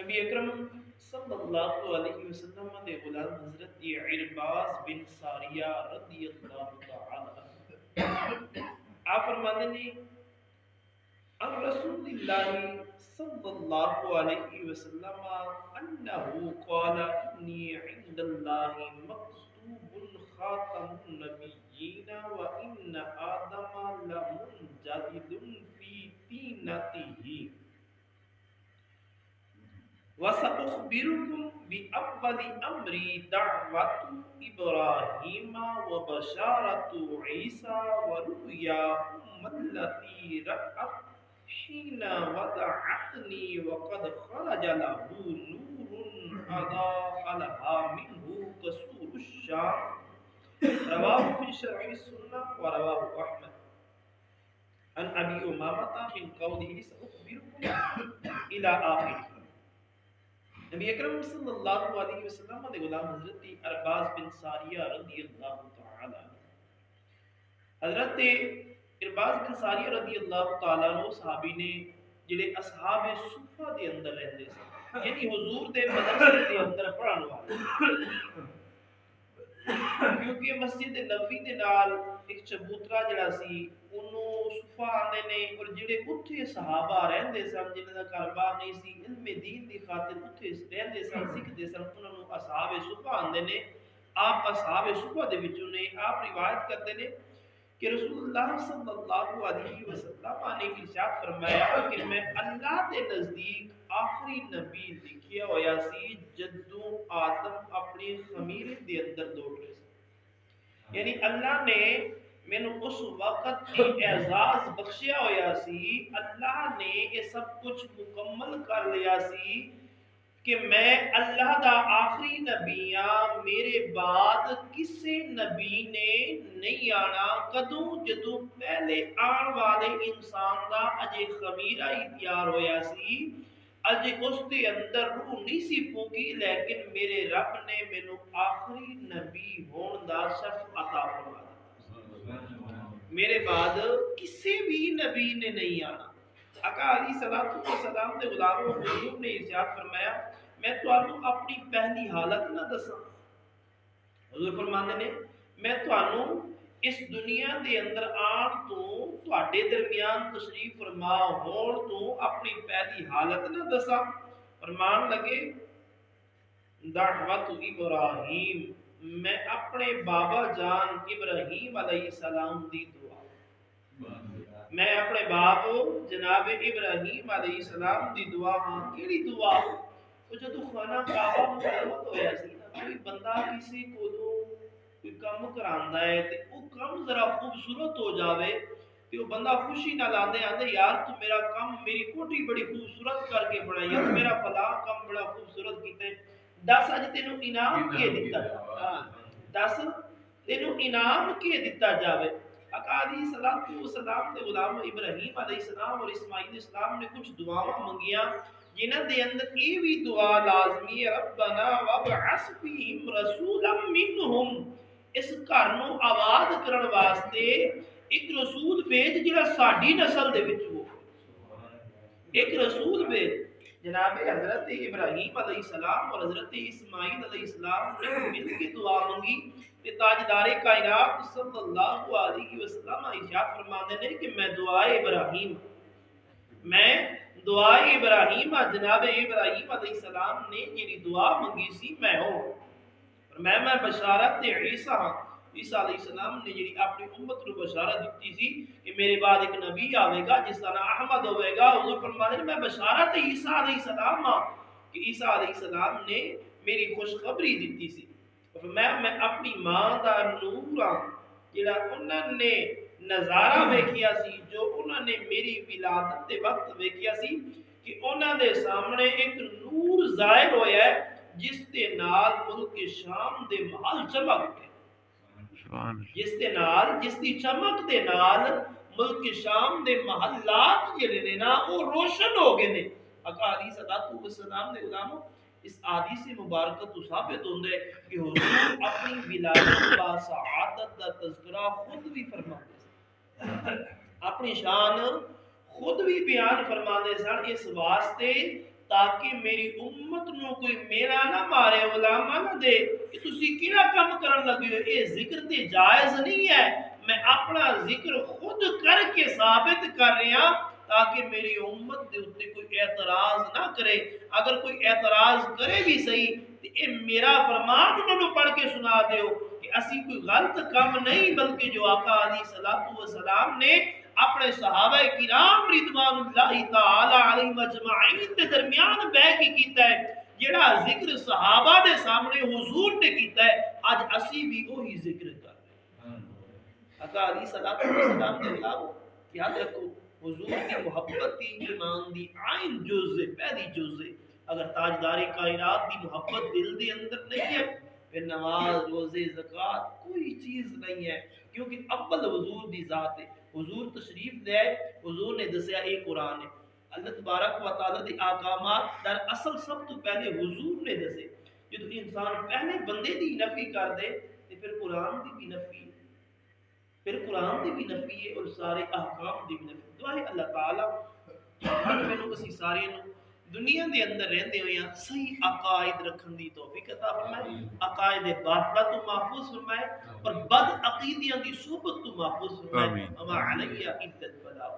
نبی اکرم صلی اللہ علیہ وسلم دے غلام حضرت عرباز بن ساریہ رضی اللہ تعالی عنہ آپ فرماتے ہیں عن رسول اللہ صلی اللہ علیہ وسلم انہو قال انی عند اللہ مکتوب خاتم النبیین وان آدم لمنجدد فی تینتہ وَسَأُخْبِرُكُمْ بِأَوَّلِ أَمْرِ دَعْوَةُ إِبْرَاهِيمَ وَبَشَارَةُ عِيسَى وَرُؤْيَا التي رأت حين وضعتني وقد خرج له نور أضاء لها منه كسور الشام رواه في شرح السنة ورواه أحمد عن أبي أمامة من قوله سأخبركم إلى آخره. نبی اکرم صلی اللہ علیہ وسلم دے غلام حضرت ارباز بن ساریہ رضی اللہ تعالی عنہ حضرت ارباز بن ساریہ رضی اللہ تعالی عنہ صحابی نے جڑے اصحاب صفہ دے اندر رہندے سن یعنی حضور دے مدرسے دے اندر پڑھن والے کیونکہ مسجد نبوی دے نال ایک چبوترا جڑا سی انہوں صفا آندے نے اور جڑے اتھے صحابہ رہندے سن جنہاں دا کاروبار نہیں سی علم دین دی خاطر اتھے رہندے سن سکھدے سن انہاں نوں اصحاب صفا آندے نے آپ اصحاب صفا دے وچوں نے آپ روایت کرتے نے کہ رسول اللہ صلی اللہ علیہ وسلم نے ارشاد فرمایا کہ میں اللہ دے نزدیک آخری نبی لکھیا ہویا سی جدوں آدم اپنی خمیر دے اندر دوڑ رہے سی یعنی اللہ نے مینو اس وقت اعزاز بخشیا ہویا سی اللہ نے یہ سب کچھ مکمل کر لیا سی کہ میں اللہ دا آخری نبی ہاں میرے بعد کسی نبی نے نہیں آنا کدوں جدوں پہلے آن والے انسان دا اجے خمیرہ ہی تیار ہویا سی اجے اس دے اندر روح نہیں سی پھونکی لیکن میرے رب نے مینوں آخری نبی ہون دا شرف عطا فرمایا میرے بعد کسی بھی نبی نے نہیں آنا آقا علیہ الصلوۃ والسلام دے غلاموں حضور نے ارشاد فرمایا میں تانوں اپنی پہلی حالت نہ دساں حضور فرماندے نے میں تانوں اس دنیا دے اندر آن تو تواڈے درمیان تشریف فرما ہون تو اپنی پہلی حالت نہ دساں فرمان لگے دعوت ابراہیم میں اپنے بابا جان ابراہیم علیہ السلام دی دعا میں اپنے باپ جناب ابراہیم علیہ السلام دی دعا ہاں کیڑی دعا وہ جدو خانہ کعبہ مرمت ہویا سی کوئی بندہ کسی کو کوئی کم کراندا ہے تے او کم ذرا خوبصورت ہو جاوے تے وہ بندہ خوشی نہ لاندے آندے یار تو میرا کم میری کوٹھی بڑی خوبصورت کر کے بنائی ہے میرا فلاں کم بڑا خوبصورت کیتا ہے دس اج تینوں انعام کے دیتا ہاں دس تینوں انعام کے دیتا جاوے آقا علیہ الصلوۃ والسلام دے غلام ابراہیم علیہ السلام اور اسماعیل علیہ السلام نے کچھ دعاواں منگیاں جنہاں دے اندر یہ بھی دعا لازمی ہے ربنا وابعث فیہم رسولا منہم اس گھر نوں آباد کرن واسطے ایک رسول بھیج جڑا ساڈی نسل دے وچ ہو ایک رسول بھیج جناب حضرت ابراہیم علیہ السلام اور حضرت اسماعیل علیہ السلام نے مل کے دعا مانگی کہ تاجدار کائنات صلی اللہ علیہ وسلم ارشاد فرماتے ہیں کہ میں دعائے ابراہیم جناب ابراہیم علیہ السلام نے جڑی دعا مانگی سی میں ہوں میں بشارت عیسیٰ عیسیٰ علیہ السلام نے جڑی اپنی امت کو بشارت دیتی سی کہ میرے بعد ایک نبی آوے گا جس کا نام احمد ہوئے گا حضور فرماتے ہیں میں بشارت عیسیٰ علیہ السلام کہ عیسیٰ علیہ السلام نے میری خوشخبری دیتی سی میں اپنی ماں دا نور ہاں جڑا انہوں نے نظارہ ویکھیا سی جو انہوں نے میری ولادت دے وقت ویکھیا سی کہ انہوں دے سامنے ایک نور ظاہر ہویا ہے جس دے نال ملک شام دے محل چمک گئے جس دی چمک دے نال ملک شام دے محلات جڑے نے نا وہ روشن ہو گئے نے آقا علیہ الصلوۃ والسلام دے غلاموں اس حدیث مبارکہ تو ثابت ہوندے کہ حضور اپنی ولادت با سعادت دا تذکرہ خود بھی فرماتے ہیں اپنی شان خود بھی بیان فرماتے سن اس واسطے تاکہ میری امت نو کوئی میرا نہ مارے علامہ نہ دے کہ تسی کیڑا کم کرن لگے ہو، اے ذکر تے جائز نہیں ہے، میں اپنا ذکر خود کر کے ثابت کر رہا تاکہ میری امت دے اتنے کوئی اعتراض نہ کرے، اگر کوئی اعتراض کرے بھی صحیح تو اے میرا فرمان انہوں نے پڑھ کے سنا دیو کہ اسی کوئی غلط کم نہیں، بلکہ جو آقا علیہ الصلوۃ والسلام نے اپنے صحابہ کرام رضوان اللہ تعالی علیہم اجمعین کے درمیان بیٹھ کے کیتا ہے، جڑا ذکر صحابہ دے سامنے حضور نے کیتا ہے، اج اسی بھی وہی ذکر کر رہے ہیں۔ آقا علیہ الصلوۃ والسلام نے بلاو یاد رکھو، حضور کی محبت کی ایمان دی عین جز ہے، پہلی جز ہے۔ اگر تاجدار کائنات دی محبت دل دے اندر نہیں ہے پھر نماز روزے زکوٰۃ کوئی چیز نہیں ہے، کیونکہ اول حضور دی ذات ہے۔ حضور تشریف لے آئے، حضور نے دسیا اے قرآن ہے، اللہ تبارک و تعالیٰ دے احکامات در اصل سب تو پہلے حضور نے دسے۔ جب انسان پہلے بندے دی نفی کر دے تو پھر قرآن دی بھی نفی ہے، پھر قرآن دی بھی نفی ہے اور سارے احکام دی بھی نفی۔ دعا ہے اللہ تعالیٰ مینوں اسی سارے نوں دنیا دے اندر رہندے ہوئے صحیح عقائد رکھن دی توفیق عطا فرمائے، عقائد باطلہ تو محفوظ فرمائے اور بد عقیدیاں دی صحبت تو محفوظ فرمائے۔ وما علیہ الا البلاغ۔